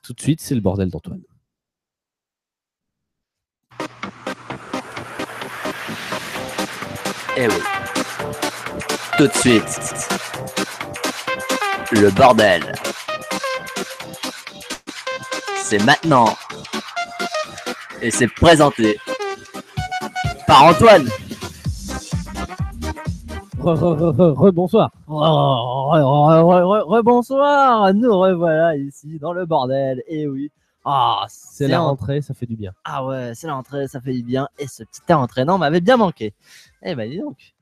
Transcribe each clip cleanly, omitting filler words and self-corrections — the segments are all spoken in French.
Tout de suite, c'est le bordel d'Antoine. Eh oui. Tout de suite. Le bordel. C'est maintenant. Et c'est présenté par Antoine. Rebonsoir. Rebonsoir. Nous revoilà ici dans le bordel. Et oui. Ah, c'est la rentrée, ça fait du bien. Ah ouais, c'est la rentrée, ça fait du bien. Et ce petit air entraînant m'avait bien manqué. Eh ben dis donc.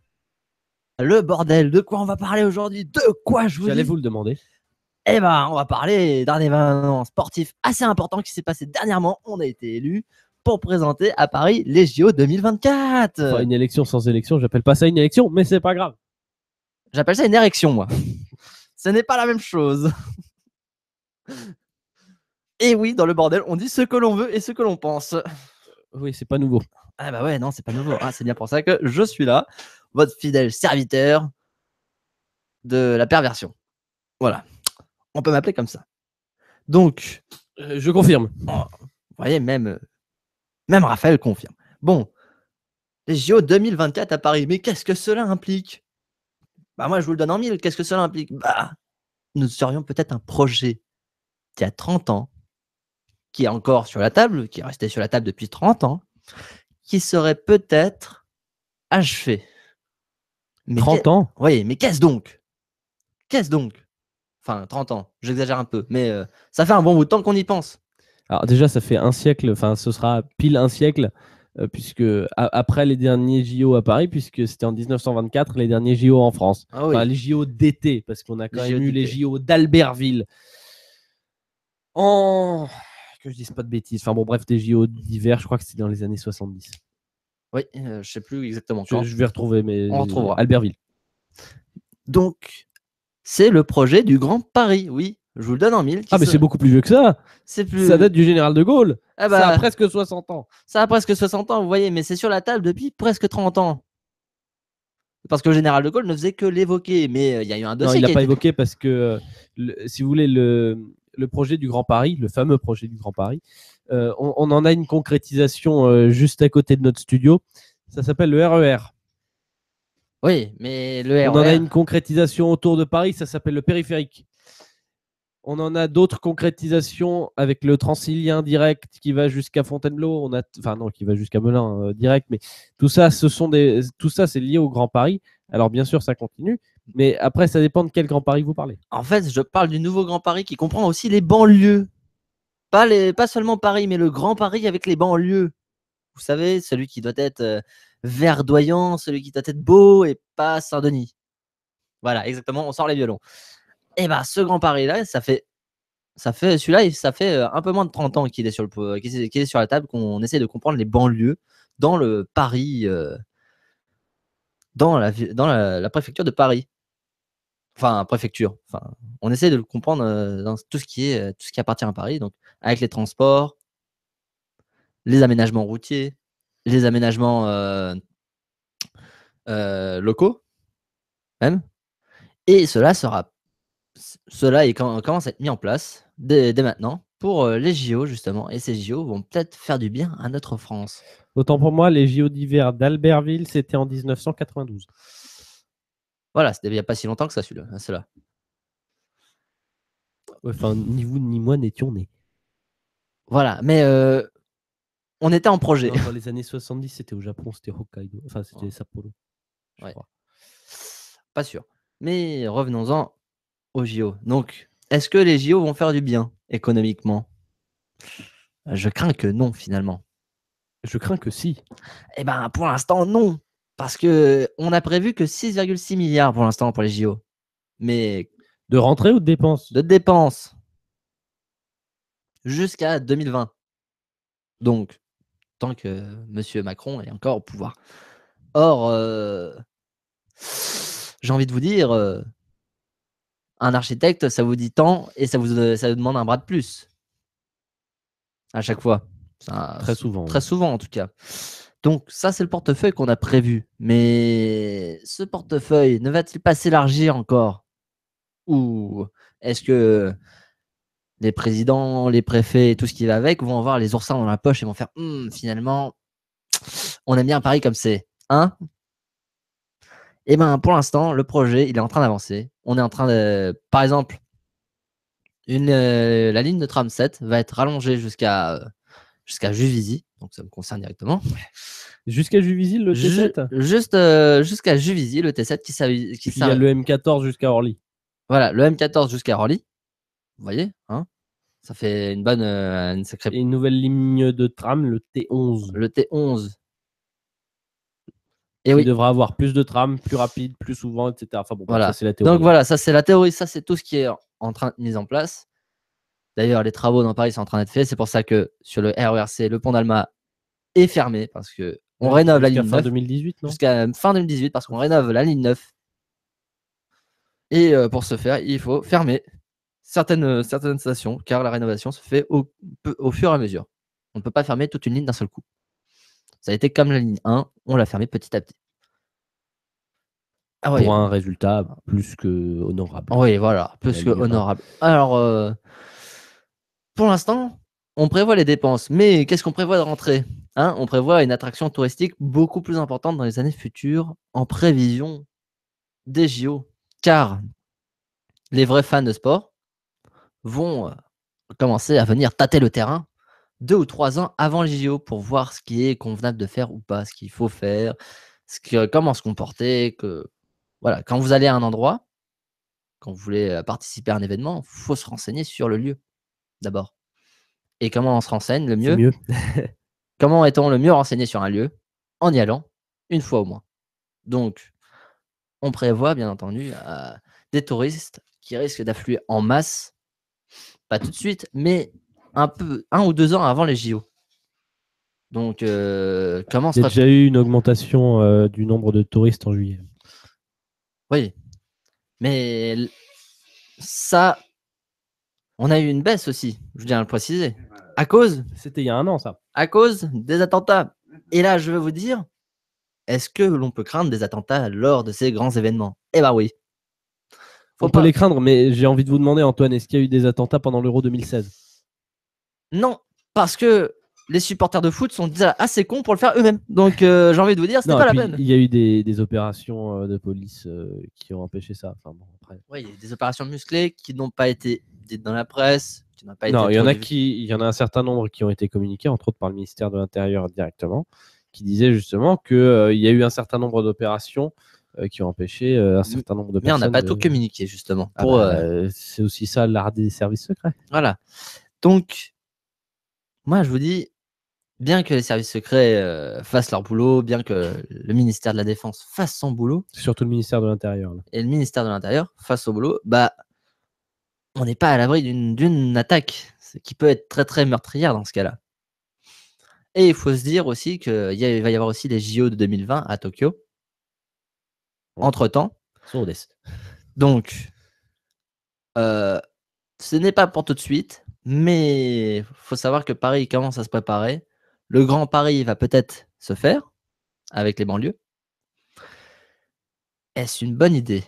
Le bordel, de quoi on va parler aujourd'hui? De quoi je vous dis? J'allais vous le demander. Eh ben, on va parler d'un événement sportif assez important qui s'est passé dernièrement. On a été élu pour présenter à Paris les JO 2024. Enfin, une élection sans élection, j'appelle pas ça une élection, mais c'est pas grave. J'appelle ça une érection, moi. Ce n'est pas la même chose. Et oui, dans le bordel, on dit ce que l'on veut et ce que l'on pense. Oui, c'est pas nouveau. Ah bah ouais, non, c'est pas nouveau. Ah, c'est bien pour ça que je suis là, votre fidèle serviteur de la perversion. Voilà. On peut m'appeler comme ça. Donc, je confirme. Vous voyez, même Raphaël confirme. Bon, les JO 2024 à Paris, mais qu'est-ce que cela implique? Bah moi, je vous le donne en mille. Qu'est-ce que cela implique? Bah, nous serions peut-être un projet qui a 30 ans, qui est encore sur la table, qui est resté sur la table depuis 30 ans, qui serait peut-être achevé. Mais 30 ans? Oui, mais qu'est-ce donc? Qu'est-ce donc? Enfin, 30 ans, j'exagère un peu, mais ça fait un bon bout de temps qu'on y pense. Alors déjà, ça fait un siècle, enfin ce sera pile un siècle, puisque après les derniers JO à Paris, puisque c'était en 1924, les derniers JO en France. Ah oui. Enfin, les JO d'été, parce qu'on a quand même eu les JO d'Albertville. Que je dise pas de bêtises. Enfin bon, bref, des JO d'hiver, je crois que c'était dans les années 70. Oui, je sais plus exactement quand. Je vais retrouver, mais on retrouvera. Albertville. Donc, c'est le projet du Grand Paris, oui. Je vous le donne en mille. Ah, mais c'est beaucoup plus vieux que ça. Ça date du général de Gaulle. Ah bah, ça a presque 60 ans. Ça a presque 60 ans, vous voyez, mais c'est sur la table depuis presque 30 ans. Parce que le général de Gaulle ne faisait que l'évoquer, mais il y a eu un dossier. Non, il l'a pas évoqué parce que, si vous voulez, le projet du Grand Paris, le fameux projet du Grand Paris, on en a une concrétisation juste à côté de notre studio. Ça s'appelle le RER. Oui, mais le RER... On en a une concrétisation autour de Paris, ça s'appelle le périphérique. On en a d'autres concrétisations avec le Transilien direct qui va jusqu'à Fontainebleau. Enfin non, qui va jusqu'à Melun direct. Mais tout ça, tout ça, c'est lié au Grand Paris. Alors bien sûr, ça continue. Mais après, ça dépend de quel Grand Paris vous parlez. En fait, je parle du nouveau Grand Paris qui comprend aussi les banlieues. Pas seulement Paris, mais le Grand Paris avec les banlieues. Vous savez, celui qui doit être verdoyant, celui qui doit être beau et pas Saint-Denis. Voilà, exactement, on sort les violons. Et bah, ce Grand Paris-là, ça fait celui-là, ça fait un peu moins de 30 ans qu'il est sur la table, qu'on essaie de comprendre les banlieues dans le Paris, dans la préfecture de Paris. Enfin, préfecture. Enfin, on essaie de le comprendre dans tout ce qui appartient à Paris, donc avec les transports, les aménagements routiers, les aménagements locaux, même. Et cela commence à être mis en place dès maintenant pour les JO, justement. Et ces JO vont peut-être faire du bien à notre France. Autant pour moi, les JO d'hiver d'Albertville, c'était en 1992. Voilà, c'était il n'y a pas si longtemps que ça, cela. Enfin, ni vous ni moi n'étions nés. Voilà, mais on était en projet. Non, dans les années 70, c'était au Japon, c'était Hokkaido. Enfin, c'était Sapporo. Je crois. Pas sûr. Mais revenons-en aux JO. Donc, est-ce que les JO vont faire du bien économiquement? Je crains que non, finalement. Je crains que si. Eh ben, pour l'instant, non. Parce qu'on a prévu que 6,6 milliards pour l'instant pour les JO. Mais de rentrée ou de dépenses? De dépenses. Jusqu'à 2020. Donc, tant que M. Macron est encore au pouvoir. Or, j'ai envie de vous dire, un architecte, ça vous dit tant et ça vous demande un bras de plus. À chaque fois. Très souvent. Très souvent, en tout cas. Donc, ça, c'est le portefeuille qu'on a prévu. Mais ce portefeuille ne va-t-il pas s'élargir encore? Ou est-ce que les présidents, les préfets et tout ce qui va avec vont avoir les oursins dans la poche et vont faire finalement, on aime bien Paris comme c'est. Hein? Et ben pour l'instant, le projet, il est en train d'avancer. On est en train de. Par exemple, la ligne de tram 7 va être rallongée jusqu'à Juvisy, donc ça me concerne directement. Jusqu'à Juvisy, le T7. Juste jusqu'à Juvisy, le T7 qui Puis il y a le M14 jusqu'à Orly. Voilà, le M14 jusqu'à Orly. Vous voyez, hein? Ça fait une bonne, une sacrée. Et une nouvelle ligne de tram, le T11. Le T11. Et oui. Devra avoir plus de trams, plus rapide, plus souvent, etc. Enfin bon, voilà. Ça c'est la théorie. Donc voilà, ça c'est la théorie, ça c'est tout ce qui est en train de mise en place. D'ailleurs, les travaux dans Paris sont en train d'être faits. C'est pour ça que sur le RERC, le pont d'Alma est fermé parce que on rénove la ligne 9. Jusqu'à fin 2018, non? Jusqu'à fin 2018 parce qu'on rénove la ligne 9. Et pour ce faire, il faut fermer certaines stations car la rénovation se fait au fur et à mesure. On ne peut pas fermer toute une ligne d'un seul coup. Ça a été comme la ligne 1, on l'a fermée petit à petit. Ah ouais. Pour un résultat plus que honorable. Oui, voilà, plus que honorable. Alors, pour l'instant, on prévoit les dépenses, mais qu'est-ce qu'on prévoit de rentrer? On prévoit une attraction touristique beaucoup plus importante dans les années futures en prévision des JO, car les vrais fans de sport vont commencer à venir tâter le terrain 2 ou 3 ans avant les JO pour voir ce qui est convenable de faire ou pas, ce qu'il faut faire, comment se comporter. Voilà, quand vous allez à un endroit, quand vous voulez participer à un événement, il faut se renseigner sur le lieu d'abord. Et comment on se renseigne le mieux? Comment est-on le mieux renseigné sur un lieu? En y allant une fois au moins. Donc, on prévoit bien entendu des touristes qui risquent d'affluer en masse, pas tout de suite, mais 1 ou 2 ans avant les JO. Donc, comment Il y a déjà eu une augmentation du nombre de touristes en juillet. Oui, mais ça, on a eu une baisse aussi, je tiens à le préciser. À cause. C'était il y a 1 an, ça. À cause des attentats. Et là, je veux vous dire, est-ce que l'on peut craindre des attentats lors de ces grands événements? Eh ben oui. On peut les craindre, mais j'ai envie de vous demander, Antoine, est-ce qu'il y a eu des attentats pendant l'Euro 2016? Non, parce que les supporters de foot sont déjà assez cons pour le faire eux-mêmes. Donc, j'ai envie de vous dire, c'était pas la peine. Il y a eu des opérations de police qui ont empêché ça. Enfin, bon, après. Oui, il y a des opérations musclées qui n'ont pas été dites dans la presse. Non, il y en a un certain nombre qui ont été communiqués, entre autres par le ministère de l'Intérieur directement, qui disait justement qu'il y a eu un certain nombre d'opérations qui ont empêché un certain nombre de personnes. Mais on n'a pas tout communiqué, justement. C'est aussi ça l'art des services secrets. Voilà. Donc, moi, je vous dis, bien que les services secrets fassent leur boulot, bien que le ministère de la Défense fasse son boulot. Surtout le ministère de l'Intérieur. Et le ministère de l'Intérieur fasse son boulot, on n'est pas à l'abri d'une attaque qui peut être très très meurtrière dans ce cas-là. Et il faut se dire aussi qu'il va y avoir aussi les JO de 2020 à Tokyo. Entre-temps. Donc, ce n'est pas pour tout de suite, mais il faut savoir que Paris commence à se préparer. Le Grand Paris va peut-être se faire avec les banlieues. Est-ce une bonne idée?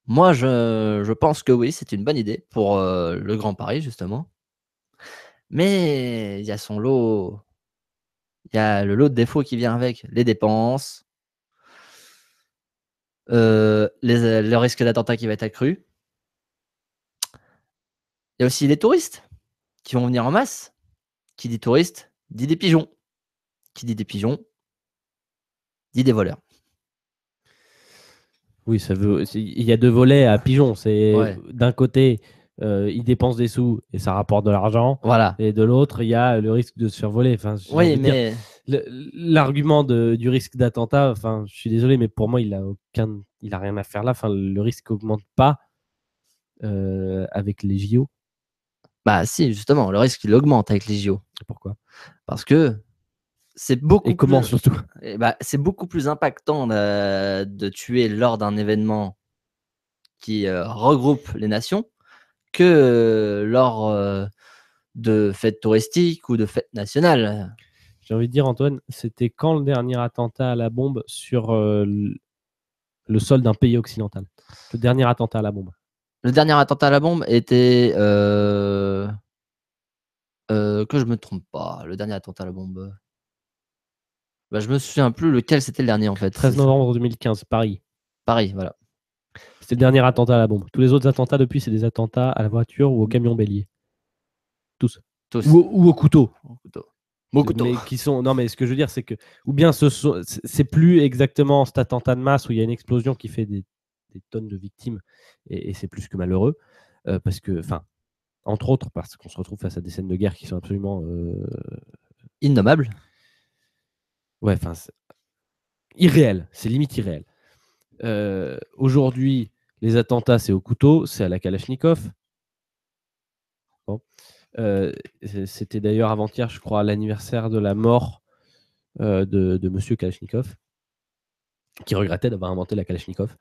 Moi, je pense que oui, c'est une bonne idée pour le Grand Paris, justement. Mais il y a son lot. Il y a le lot de défauts qui vient avec les dépenses, le risque d'attentat qui va être accru. Il y a aussi les touristes qui vont venir en masse. Qui dit touriste, dit des pigeons. Qui dit des pigeons, dit des voleurs. Oui, il y a 2 volets à pigeons. C'est d'un côté, ils dépensent des sous et ça rapporte de l'argent. Voilà. Et de l'autre, il y a le risque de se faire voler. Enfin, oui, mais l'argument du risque d'attentat, enfin, je suis désolé, mais pour moi, il a rien à faire là. Enfin, le risque augmente pas avec les JO. Bah si, justement, le risque il augmente avec les JO. Pourquoi? Parce que c'est beaucoup. Et comment surtout? C'est beaucoup plus impactant de tuer lors d'un événement qui regroupe les nations que lors de fêtes touristiques ou de fêtes nationales. J'ai envie de dire, Antoine, c'était quand le dernier attentat à la bombe sur le sol d'un pays occidental? Le dernier attentat à la bombe? Le dernier attentat à la bombe était que je me trompe pas, le dernier attentat à la bombe. Bah, je me souviens plus lequel c'était le dernier en fait. 13 C'est ça. novembre 2015, Paris. Paris, voilà. C'était le dernier attentat à la bombe. Tous les autres attentats depuis, c'est des attentats à la voiture ou au camion bélier. Tous. Tous. Ou au couteau. Au couteau. Au couteau. Mais qui sont. Non, mais ce que je veux dire, c'est que. Ou bien c'est plus exactement cet attentat de masse où il y a une explosion qui fait des tonnes de victimes. Et c'est plus que malheureux. Parce que. Enfin. Entre autres, parce qu'on se retrouve face à des scènes de guerre qui sont absolument. Innommable. Ouais, enfin. Irréel. C'est limite irréel. Aujourd'hui, les attentats, c'est au couteau, c'est à la Kalachnikov. Bon. C'était d'ailleurs avant-hier, je crois, l'anniversaire de la mort de Monsieur Kalachnikov, qui regrettait d'avoir inventé la Kalachnikov.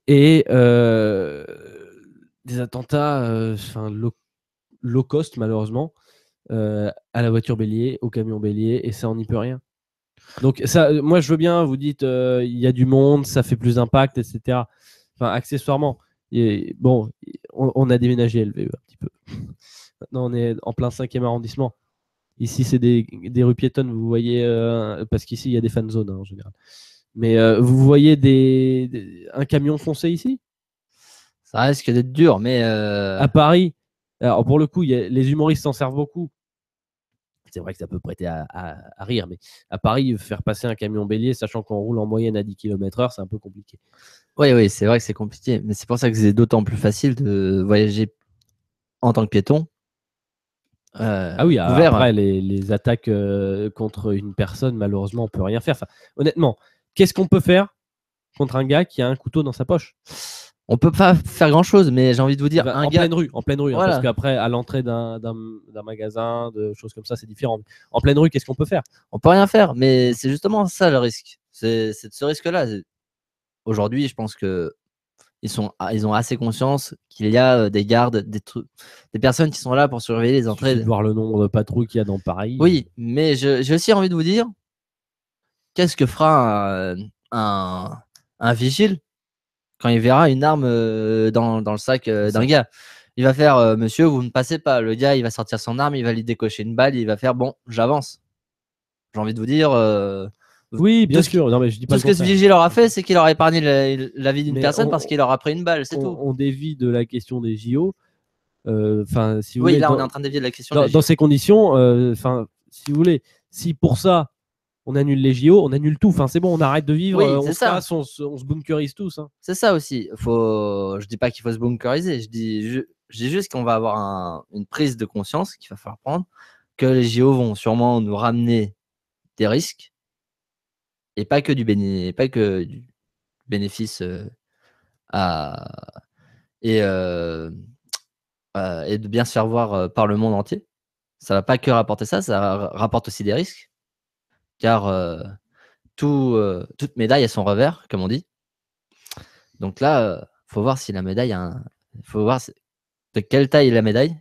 Et des attentats low cost, malheureusement, à la voiture bélier, au camion bélier, et ça, on n'y peut rien. Donc, ça, moi, je veux bien, vous dites, il y a du monde, ça fait plus d'impact, etc. Enfin, accessoirement, bon, on a déménagé LVE un petit peu. Maintenant, on est en plein 5e arrondissement. Ici, c'est des rues piétonnes, vous voyez, parce qu'ici, il y a des fan zones en général. Mais vous voyez un camion foncer ici? Ça risque d'être dur, mais. À Paris, alors pour le coup, les humoristes s'en servent beaucoup. C'est vrai que ça peut prêter à rire, mais à Paris, faire passer un camion bélier, sachant qu'on roule en moyenne à 10 km/h, c'est un peu compliqué. Oui, c'est vrai que c'est compliqué. Mais c'est pour ça que c'est d'autant plus facile de voyager en tant que piéton. Ah oui, ouvert. Après, les attaques contre une personne, malheureusement, on peut rien faire. Enfin, honnêtement, qu'est-ce qu'on peut faire contre un gars qui a un couteau dans sa poche? On peut pas faire grand chose, mais j'ai envie de vous dire, en pleine rue, voilà. hein, parce qu'après, à l'entrée d'un magasin, de choses comme ça, c'est différent. En pleine rue, qu'est-ce qu'on peut faire? On peut rien faire, mais c'est justement ça le risque. C'est de ce risque-là. Aujourd'hui, je pense que ils ont assez conscience qu'il y a des gardes, des personnes qui sont là pour surveiller les entrées. De voir le nombre de patrouilles qu'il y a dans Paris. Oui, mais j'ai aussi envie de vous dire, qu'est-ce que fera un vigile quand il verra une arme dans le sac d'un gars? Il va faire monsieur, vous ne passez pas. Le gars, il va sortir son arme, il va lui décocher une balle, il va faire bon, j'avance. J'ai envie de vous dire. Oui, bien sûr. Non, mais je dis pas tout ce que ce vigile aura fait, c'est qu'il aura épargné la vie d'une personne parce qu'il aura pris une balle, c'est tout. On dévie de la question des JO. Si vous oui, voulez, là, on est en train de dévier de la question. Dans ces conditions, si vous voulez, si pour ça, on annule les JO, on annule tout. Enfin, c'est bon, on arrête de vivre, on se casse, on se bunkerise tous. Hein. C'est ça aussi. Je dis pas qu'il faut se bunkeriser. Je dis juste qu'on va avoir une prise de conscience qu'il va falloir prendre, que les JO vont sûrement nous ramener des risques et pas que du bénéfice et de bien se faire voir par le monde entier. Ça va pas que rapporter ça, ça rapporte aussi des risques, car toute médaille a son revers, comme on dit. Donc là, faut voir si la médaille faut voir de quelle taille est la médaille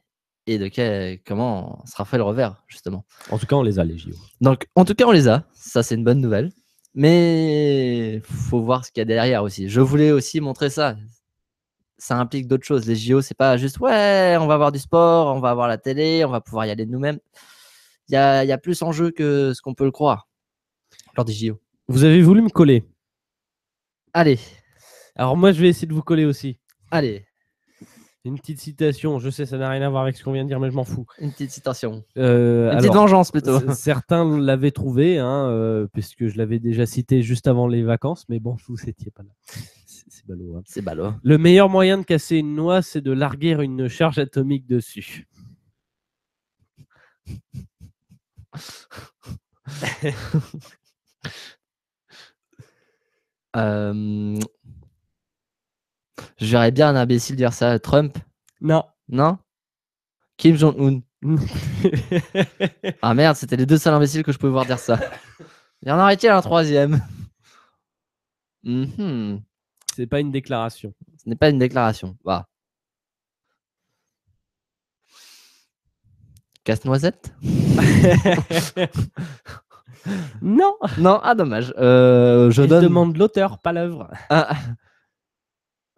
et comment sera fait le revers, justement. En tout cas, on les a, les JO. Donc, en tout cas, on les a. Ça, c'est une bonne nouvelle. Mais faut voir ce qu'il y a derrière aussi. Je voulais aussi montrer ça. Ça implique d'autres choses. Les JO, c'est pas juste ouais, on va avoir du sport, on va avoir la télé, on va pouvoir y aller de nous-mêmes. Il y a plus en jeu que ce qu'on peut le croire lors des JO. Vous avez voulu me coller. Allez. Alors moi, je vais essayer de vous coller aussi. Allez. Une petite citation. Je sais, ça n'a rien à voir avec ce qu'on vient de dire, mais je m'en fous. Une petite citation. Une petite vengeance plutôt. Certains l'avaient trouvé, puisque je l'avais déjà cité juste avant les vacances, mais bon, vous n'étiez pas là. C'est ballot. Hein. C'est ballot. Le meilleur moyen de casser une noix, c'est de larguer une charge atomique dessus. Je verrais bien un imbécile dire ça. Trump? Non. Non? Kim Jong-un? Ah merde, c'était les deux seuls imbéciles que je pouvais voir dire ça. Il y en aurait-il un troisième? C'est pas une déclaration. Ce n'est pas une déclaration. Bah. Casse-noisette? Non. Non, ah dommage. Je demande l'auteur, pas l'œuvre.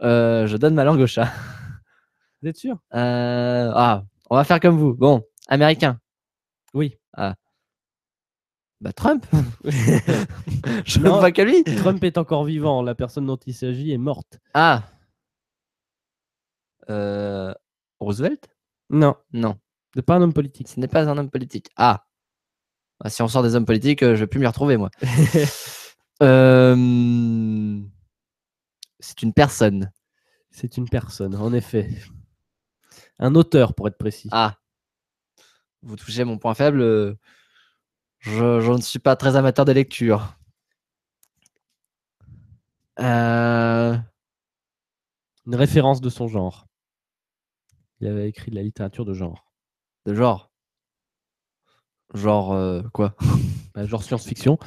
Je donne ma langue au chat. Vous êtes sûr? On va faire comme vous. Bon, américain. Oui. Bah Trump. Je ne Non. vois que lui. Trump est encore vivant. La personne dont il s'agit est morte. Ah. Roosevelt? Non, Non, c'est pas un homme politique. ce n'est pas un homme politique. Ah. Bah, si on sort des hommes politiques, je vais plus m'y retrouver, moi. C'est une personne. C'est une personne, en effet. Un auteur, pour être précis. Ah. Vous touchez mon point faible. Je ne suis pas très amateur de lecture. Une référence de son genre. Il avait écrit de la littérature de genre. De genre. Genre quoi? Bah, genre science-fiction.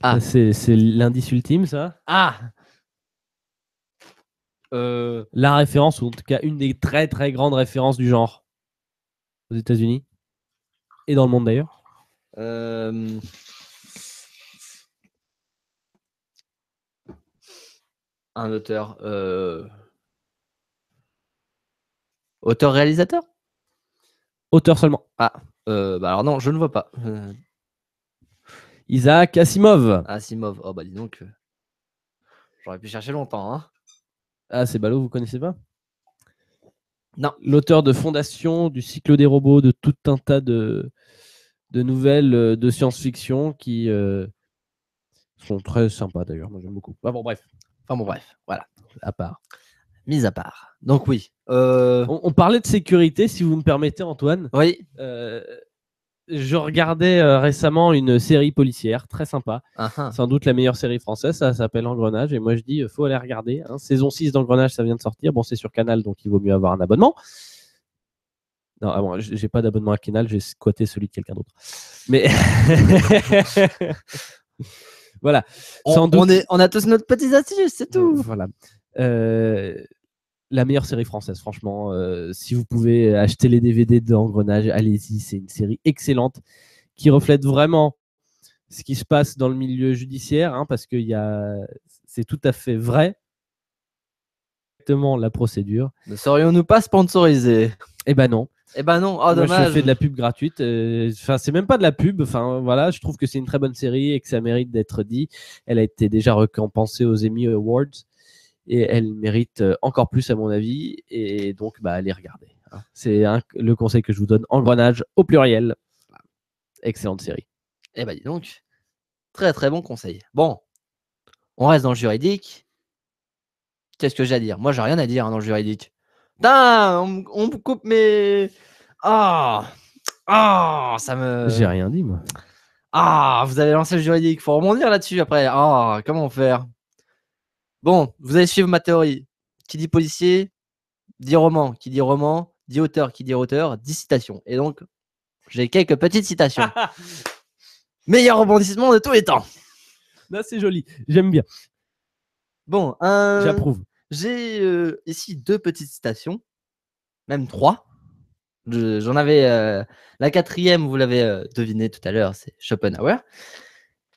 Ah. C'est l'indice ultime, ça. Ah. La référence, ou en tout cas une des très très grandes références du genre aux États-Unis et dans le monde d'ailleurs. Un auteur. Auteur-réalisateur? Auteur seulement. Bah alors non, je ne vois pas. Isaac Asimov. Asimov. Oh bah dis donc. J'aurais pu chercher longtemps, hein. Ah, c'est ballot, vous connaissez pas? Non. L'auteur de Fondation, du cycle des robots, de tout un tas de nouvelles de science-fiction qui sont très sympas d'ailleurs. Moi j'aime beaucoup. Bon, bref. Enfin bon, bref, voilà. À part. Mis à part. Donc oui. On parlait de sécurité, si vous me permettez, Antoine. Oui. Je regardais récemment une série policière très sympa. Sans doute la meilleure série française. Ça s'appelle Engrenage. Et moi je dis, faut aller regarder. Hein. Saison 6 d'Engrenage, ça vient de sortir. Bon, c'est sur Canal, donc il vaut mieux avoir un abonnement. Non, bon, j'ai pas d'abonnement à Canal, j'ai squatté celui de quelqu'un d'autre. Mais voilà. On a tous notre petite astuce, c'est tout. Voilà. La meilleure série française, franchement. Si vous pouvez acheter les DVD d'Engrenage, allez-y. C'est une série excellente qui reflète vraiment ce qui se passe dans le milieu judiciaire, hein, parce que c'est tout à fait vrai. Exactement la procédure. Ne serions-nous pas sponsorisés? Eh ben non. Eh ben non, oh Moi, dommage. je fais de la pub gratuite. Enfin, c'est même pas de la pub. Enfin, voilà, je trouve que c'est une très bonne série et que ça mérite d'être dit. Elle a été déjà récompensée aux Emmy Awards et elle mérite encore plus à mon avis. Et donc, allez regarder. Hein. C'est le conseil que je vous donne. Engrenage au pluriel. Excellente série. Eh ben dis donc, très très bon conseil. Bon, on reste dans le juridique. Qu'est-ce que j'ai à dire? Moi, j'ai rien à dire, hein, dans le juridique. Putain, on me coupe mes... ça me... J'ai rien dit, moi. Vous avez lancé le juridique. Faut rebondir là-dessus après. Comment faire? Bon, vous allez suivre ma théorie. Qui dit policier, dit roman. Qui dit roman, dit auteur. Qui dit auteur, dit citation. Et donc, j'ai quelques petites citations. Meilleur rebondissement de tous les temps. Là, c'est joli. J'aime bien. Bon, j'approuve. J'ai ici 2 petites citations, même 3. J'en avais la 4e, vous l'avez deviné tout à l'heure, c'est Schopenhauer.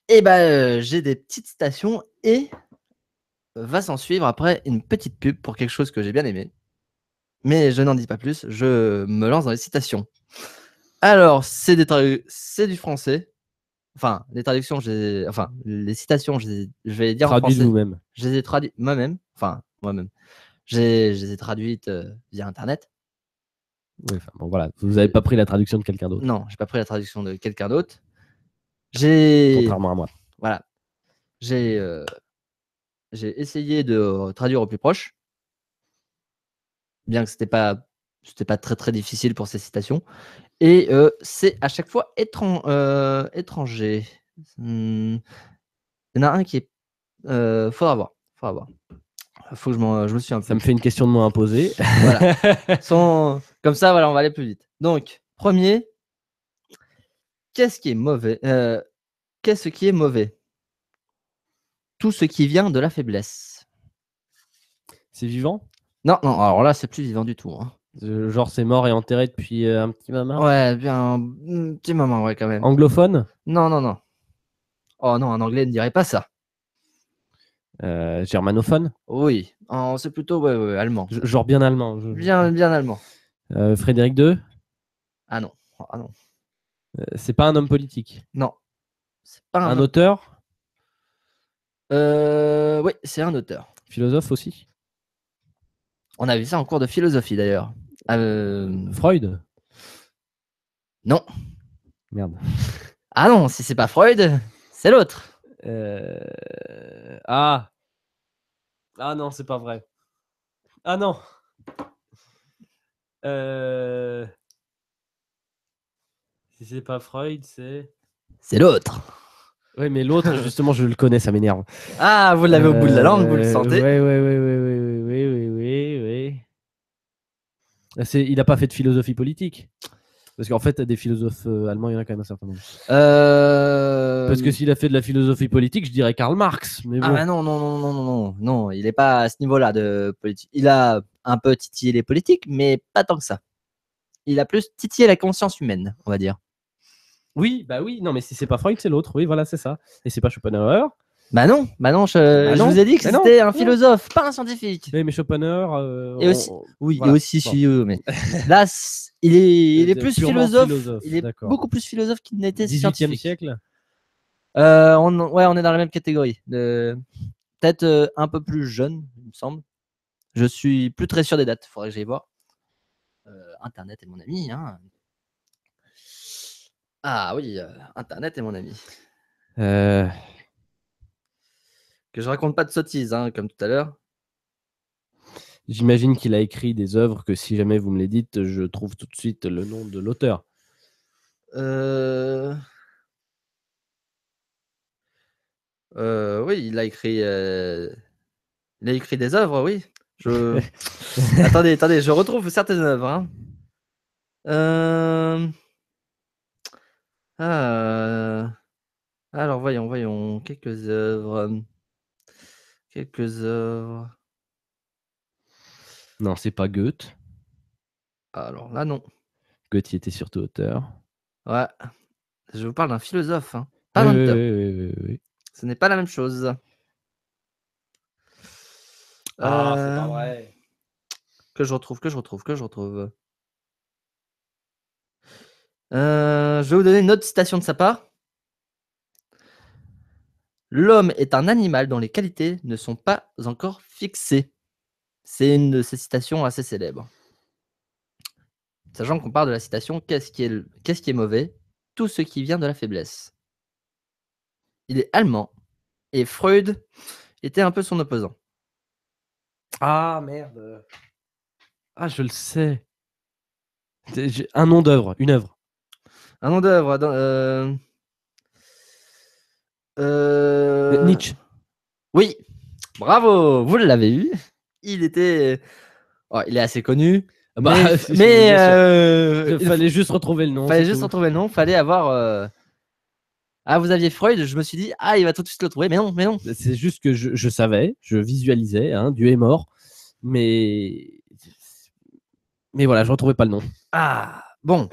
Et j'ai des petites citations et va s'en suivre après une petite pub pour quelque chose que j'ai bien aimé. Mais je n'en dis pas plus, je me lance dans les citations. Alors, c'est du français. Enfin, les traductions, les citations, je vais les dire en français. vous-même. Je les ai traduites moi-même. Enfin, moi-même. Je les ai traduites via Internet. Oui, bon, voilà. Vous n'avez pas pris la traduction de quelqu'un d'autre. Non, j'ai pas pris la traduction de quelqu'un d'autre. Contrairement à moi. Voilà. J'ai essayé de traduire au plus proche. Bien que c'était pas très très difficile pour ces citations. Et c'est à chaque fois étranger. Il y en a un qui est... faudra voir. Faut que je me souvienne. Ça me fait une question de moi imposée. Voilà. Comme ça, voilà, on va aller plus vite. Donc, premier, qu'est-ce qui est mauvais? Qu'est-ce qui est mauvais? Tout ce qui vient de la faiblesse. C'est vivant? Non, alors là, c'est plus vivant du tout. Hein. Genre, c'est mort et enterré depuis un petit moment? Ouais, bien un petit moment, ouais, quand même. Anglophone? Non. Oh non, un anglais ne dirait pas ça. Germanophone. Oui. C'est plutôt ouais, allemand. Genre bien allemand. Bien allemand. Frédéric II. Ah non. Ah non. C'est pas un homme politique. Non. C'est pas Un un auteur. Oui, c'est un auteur. Philosophe aussi. On a vu ça en cours de philosophie d'ailleurs. Freud. Non. Merde. Ah non, si c'est pas Freud, c'est l'autre. Ah. Ah non, c'est pas vrai. Ah non. Si c'est pas Freud, c'est. C'est l'autre. Oui, mais l'autre, justement, je le connais, ça m'énerve. Ah, vous l'avez au bout de la langue, vous le sentez. Oui. Il n'a pas fait de philosophie politique. Parce qu'en fait, des philosophes allemands, il y en a quand même un certain nombre. Parce que s'il a fait de la philosophie politique, je dirais Karl Marx. Mais bon. Ah non, il n'est pas à ce niveau-là de politique. Il a un peu titillé les politiques, mais pas tant que ça. Il a plus titillé la conscience humaine, on va dire. Oui, non, mais si c'est pas Freud, c'est l'autre. Oui, voilà, c'est ça. Et c'est pas Schopenhauer. Bah non, je vous ai dit que c'était un philosophe, pas un scientifique. Oui, mais Schopenhauer. Et aussi, voilà. et aussi, bon. Mais là, il est plus philosophe. Il est beaucoup plus philosophe qu'il n'était 18e scientifique. siècle. On est dans la même catégorie. Peut-être un peu plus jeune, il me semble. Je suis plus très sûr des dates. Il faudrait que j'aille voir. Internet est mon ami. Hein. Ah oui, Internet est mon ami. Que je raconte pas de sottises, hein, comme tout à l'heure. J'imagine qu'il a écrit des œuvres que si jamais vous me les dites, je trouve tout de suite le nom de l'auteur. Oui, il a écrit des œuvres, oui. Attendez, je retrouve certaines œuvres. Hein. Alors, voyons. Quelques œuvres. Non, c'est pas Goethe. Alors là, non. Goethe il était surtout auteur. Ouais. Je vous parle d'un philosophe, hein. Pas d'un auteur. Oui. Ce n'est pas la même chose. C'est pas vrai. Que je retrouve. Je vais vous donner une autre citation de sa part. L'homme est un animal dont les qualités ne sont pas encore fixées. C'est une de ces citations assez célèbres. Sachant qu'on parle de la citation, qu'est-ce qui est mauvais? Tout ce qui vient de la faiblesse. Il est allemand et Freud était un peu son opposant. Ah merde. Ah, je le sais. Un nom d'œuvre, une œuvre. Un nom d'œuvre. Nietzsche. Oui, bravo, vous l'avez eu. Il est assez connu. Bah, mais il fallait juste retrouver le nom. Fallait avoir. Ah, vous aviez Freud, je me suis dit, il va tout de suite le trouver, mais non. C'est juste que je savais, je visualisais, hein, Dieu est mort, mais voilà, je retrouvais pas le nom. Ah, bon.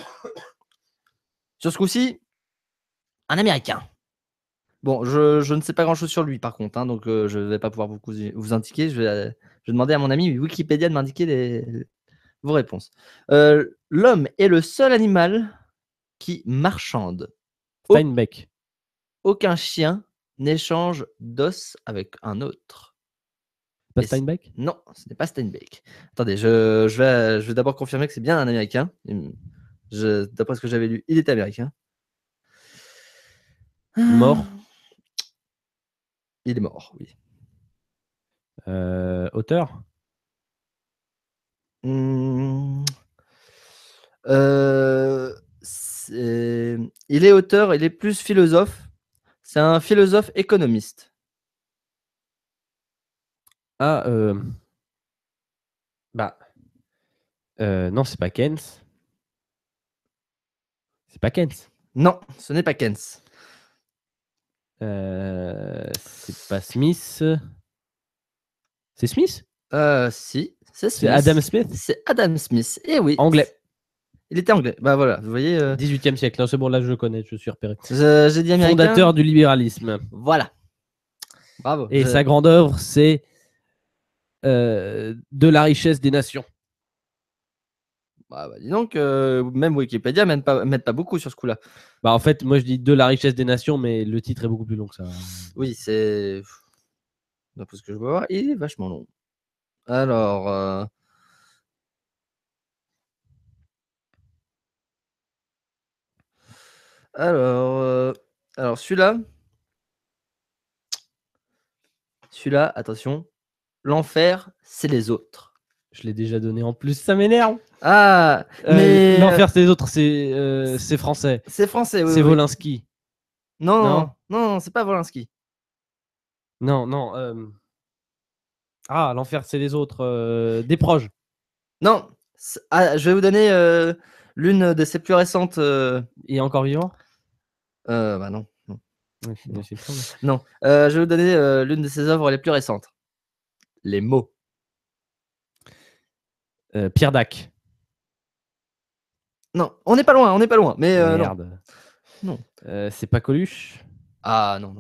Sur ce coup-ci, un Américain. Bon, je ne sais pas grand-chose sur lui, par contre, hein, donc je ne vais pas pouvoir vous indiquer. Je vais demander à mon ami Wikipédia de m'indiquer vos réponses. L'homme est le seul animal qui marchande. Steinbeck. Aucun chien n'échange d'os avec un autre. Pas Steinbeck? Non, ce n'est pas Steinbeck. Attendez, je vais d'abord confirmer que c'est bien un Américain. D'après ce que j'avais lu, il est américain. Mort? Il est mort, oui. Auteur? Il est auteur, il est plus philosophe. C'est un philosophe économiste. Non, c'est pas Keynes. C'est pas Keynes. Non, ce n'est pas Keynes. C'est pas Smith. C'est Smith? Si, c'est Smith. C'est Adam Smith? C'est Adam Smith. Eh oui. Anglais. Il était anglais. Bah voilà, vous voyez. 18e siècle. Non, c'est bon, là je le connais, je suis repéré. J'ai dit américain. Fondateur du libéralisme. Voilà. Bravo. Et sa grande œuvre, c'est De la richesse des nations. Bah, dis donc, même Wikipédia m'aide pas beaucoup sur ce coup-là. Bah, en fait, moi je dis De la richesse des nations, mais le titre est beaucoup plus long que ça. Oui, c'est. D'après ce que je vois voir, il est vachement long. Alors. Alors celui-là. Celui-là, attention. L'enfer, c'est les autres. Je l'ai déjà donné en plus, ça m'énerve. Ah, mais. L'enfer, c'est les autres, c'est français. C'est français, oui. C'est oui. Volinsky. Non, c'est pas Volinsky. Non. Ah, l'enfer, c'est les autres. Des proches. Non, je vais vous donner l'une de ses plus récentes. Il est encore vivant? Bah non. Oui, Non. c'est ça, mais- Non, je vais vous donner l'une de ses œuvres les plus récentes. Les mots. Pierre Dac. Non, on n'est pas loin, mais non. Merde. Non. C'est pas Coluche? Ah non.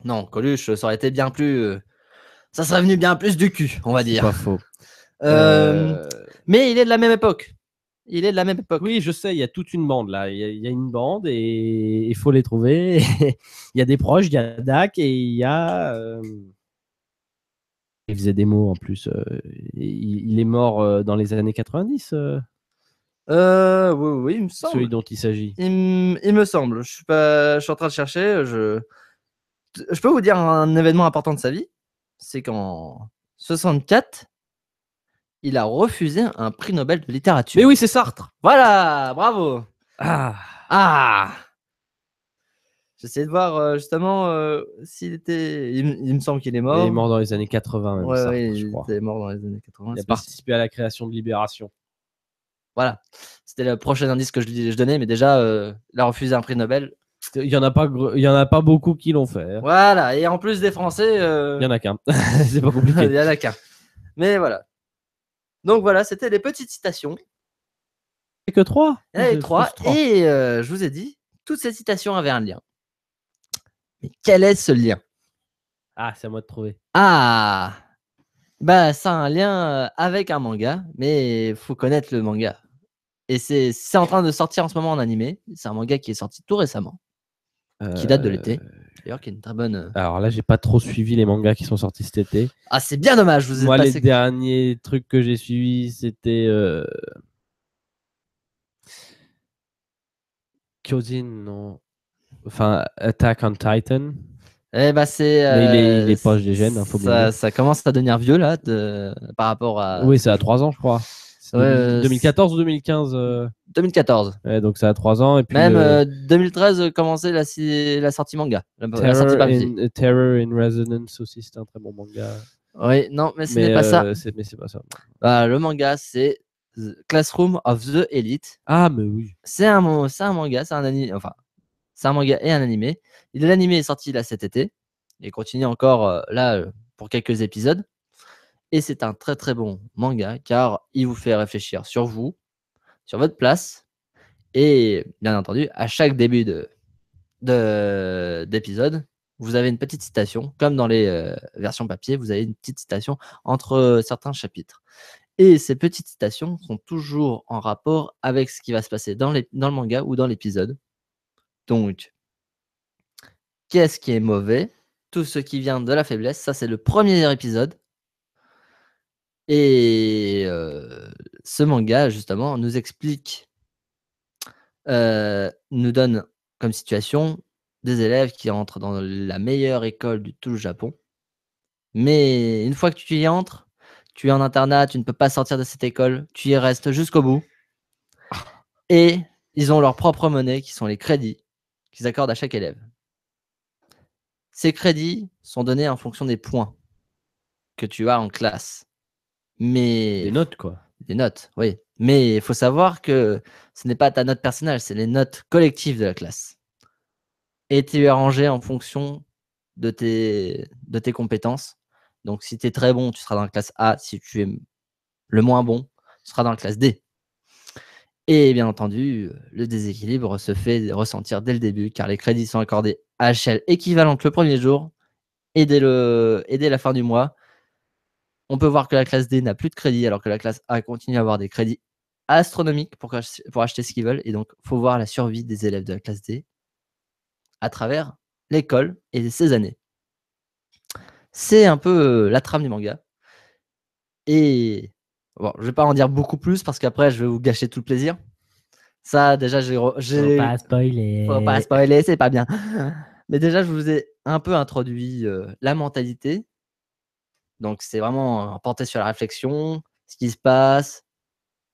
Non, Coluche, ça aurait été bien plus. Ça serait venu bien plus du cul, on va C'est dire. pas faux. Mais il est de la même époque. Oui, je sais, il y a toute une bande là. Il y a une bande et il faut les trouver. Il y a des proches, il y a Dac et il y a. Il faisait des mots en plus. Il est mort dans les années 90, Oui, il me semble. celui dont il s'agit. Il me semble. Je suis en train de chercher. Je peux vous dire un événement important de sa vie. C'est qu'en 64, il a refusé un prix Nobel de littérature. Mais oui, c'est Sartre. Voilà, bravo. Ah. J'essayais de voir justement s'il était. Il me semble qu'il est Il mort. est mort dans les années 80, même, Ouais, Sartre, ouais, je il crois. était mort dans les années 80. Il a participé à la création de Libération. Voilà. C'était le prochain indice que je donnais, mais déjà, il a refusé un prix Nobel. Il y en a pas beaucoup qui l'ont fait. Hein. Voilà. Et en plus des Français. Il y en a qu'un. C'est pas compliqué. Il y en a qu'un. Mais voilà. Donc voilà, c'était les petites citations. C'est que 3. Il y en avait 3. Et je vous ai dit, toutes ces citations avaient un lien. Mais quel est ce lien? Ah, c'est à moi de trouver. Ah, bah ça a un lien avec un manga, mais il faut connaître le manga. Et c'est en train de sortir en ce moment en animé. C'est un manga qui est sorti tout récemment, qui date de l'été. D'ailleurs, qui est une très bonne. Alors là, j'ai pas trop suivi les mangas qui sont sortis cet été. Ah, c'est bien dommage. Vous êtes Moi, passé. les derniers trucs que j'ai suivis, c'était Kyojin, non. Enfin, Attack on Titan. Eh bah c'est. Mais il est proche des gènes, faut bien dire. Ça commence à devenir vieux là, par rapport à. Oui, c'est à 3 ans, je crois. Ouais, 2014 ou 2015 2014. Ouais, donc ça a 3 ans. Et puis, Même 2013 commençait la sortie manga. La sortie papier. Terror in Resonance aussi, c'était un très bon manga. Oui, non, mais ce n'est pas ça. Mais c'est pas ça. Bah, le manga, c'est The Classroom of the Elite. Ah, mais oui. C'est un manga, c'est un anime. Enfin, c'est un manga et un animé. L'animé est sorti là cet été. Il continue encore là pour quelques épisodes. Et c'est un très très bon manga car il vous fait réfléchir sur vous, sur votre place. Et bien entendu, à chaque début d'épisode, vous avez une petite citation. Comme dans les versions papier, vous avez une petite citation entre certains chapitres. Et ces petites citations sont toujours en rapport avec ce qui va se passer dans le manga ou dans l'épisode. Donc, qu'est-ce qui est mauvais? Tout ce qui vient de la faiblesse, ça c'est le premier épisode. Et ce manga, justement, nous explique, nous donne comme situation des élèves qui entrent dans la meilleure école de tout le Japon. Mais une fois que tu y entres, tu es en internat, tu ne peux pas sortir de cette école, tu y restes jusqu'au bout. Et ils ont leur propre monnaie, qui sont les crédits qu'ils accordent à chaque élève. Ces crédits sont donnés en fonction des points que tu as en classe. Mais Des notes, quoi. Des notes, oui. Mais il faut savoir que ce n'est pas ta note personnelle, c'est les notes collectives de la classe. Et tu es rangé en fonction de tes compétences. Donc, si tu es très bon, tu seras dans la classe A. Si tu es le moins bon, tu seras dans la classe D. Et bien entendu, le déséquilibre se fait ressentir dès le début, car les crédits sont accordés à échelle équivalente le premier jour Et dès la fin du mois, on peut voir que la classe D n'a plus de crédit alors que la classe A continue à avoir des crédits astronomiques pour acheter ce qu'ils veulent. Et donc, il faut voir la survie des élèves de la classe D à travers l'école et ses années. C'est un peu la trame du manga. Et bon, je vais pas en dire beaucoup plus parce qu'après, je vais vous gâcher tout le plaisir. Ça, déjà, Faut pas spoiler. Faut pas spoiler, c'est pas bien. Mais déjà, je vous ai un peu introduit la mentalité. Donc, c'est vraiment porté sur la réflexion, ce qui se passe,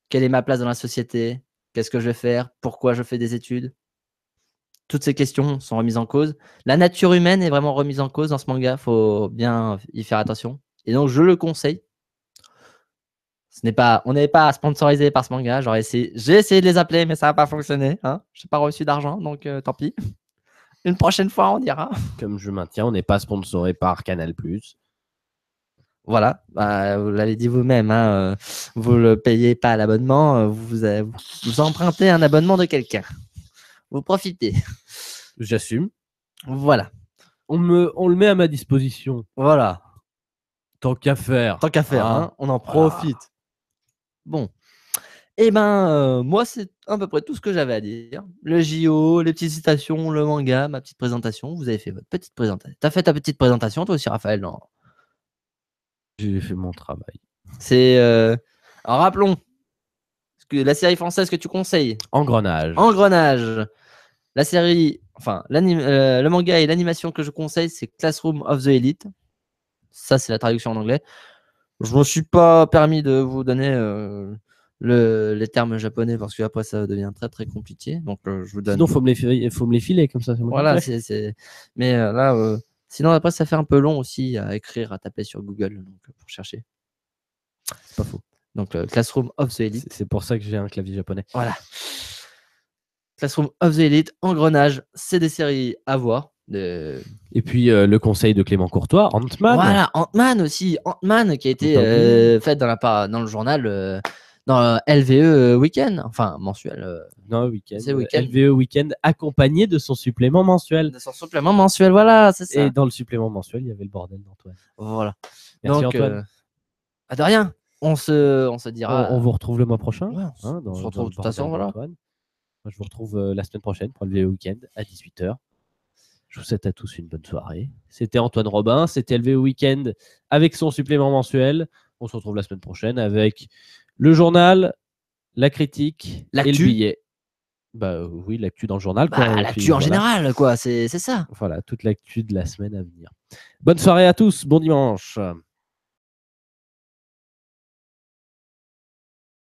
quelle est ma place dans la société, qu'est-ce que je vais faire, pourquoi je fais des études. Toutes ces questions sont remises en cause. La nature humaine est vraiment remise en cause dans ce manga. Faut bien y faire attention. Et donc, je le conseille. On n'est pas sponsorisé par ce manga. J'ai essayé de les appeler, mais ça n'a pas fonctionné. Hein. Je n'ai pas reçu d'argent, donc tant pis. Une prochaine fois, on dira. Comme je maintiens, on n'est pas sponsoré par Canal+. Voilà, bah, vous l'avez dit vous-même, hein, vous ne le payez pas à l'abonnement, vous empruntez un abonnement de quelqu'un. Vous profitez. J'assume. Voilà. On le met à ma disposition. Voilà. Tant qu'à faire. Tant qu'à faire, hein, on en profite. Bon. Eh ben, moi, c'est à peu près tout ce que j'avais à dire. Le JO, les petites citations, le manga, ma petite présentation. Vous avez fait votre petite présentation. T'as fait ta petite présentation, toi aussi, Raphaël? Non. J'ai fait mon travail. C'est. Alors, rappelons. La série française que tu conseilles. Engrenage. Engrenage. La série, enfin, le manga et l'animation que je conseille, c'est Classroom of the Elite. Ça, c'est la traduction en anglais. Je ne me suis pas permis de vous donner les termes japonais parce qu'après, ça devient très, très compliqué. Donc, je vous donne. Sinon, faut me les filer comme ça. Voilà, mais là, sinon, après, ça fait un peu long aussi à écrire, à taper sur Google donc, pour chercher. C'est pas faux. Donc, Classroom of the Elite. C'est pour ça que j'ai un clavier japonais. Voilà. Classroom of the Elite, Engrenage, c'est des séries à voir. Et puis le conseil de Clément Courtois, Ant-Man. Voilà, Ant-Man aussi. Ant-Man qui a été fait dans le journal, dans LVE Weekend, enfin mensuel. Non, week-end. C'est week-end. LVE Weekend accompagné de son supplément mensuel. De son supplément mensuel, voilà, c'est ça. Et dans le supplément mensuel, il y avait le bordel d'Antoine. Voilà. Merci donc, Antoine. De rien. On se dira. On vous retrouve le mois prochain. Ouais, on se retrouve de toute façon, voilà. Moi, je vous retrouve la semaine prochaine pour le LVE Weekend à 18h. Je vous souhaite à tous une bonne soirée. C'était Antoine Robin, c'était LVE Weekend avec son supplément mensuel. On se retrouve la semaine prochaine avec le journal, la critique et le billet. Bah oui, l'actu dans le journal. L'actu en général, quoi, c'est ça. Voilà, toute l'actu de la semaine à venir. Bonne soirée à tous, bon dimanche.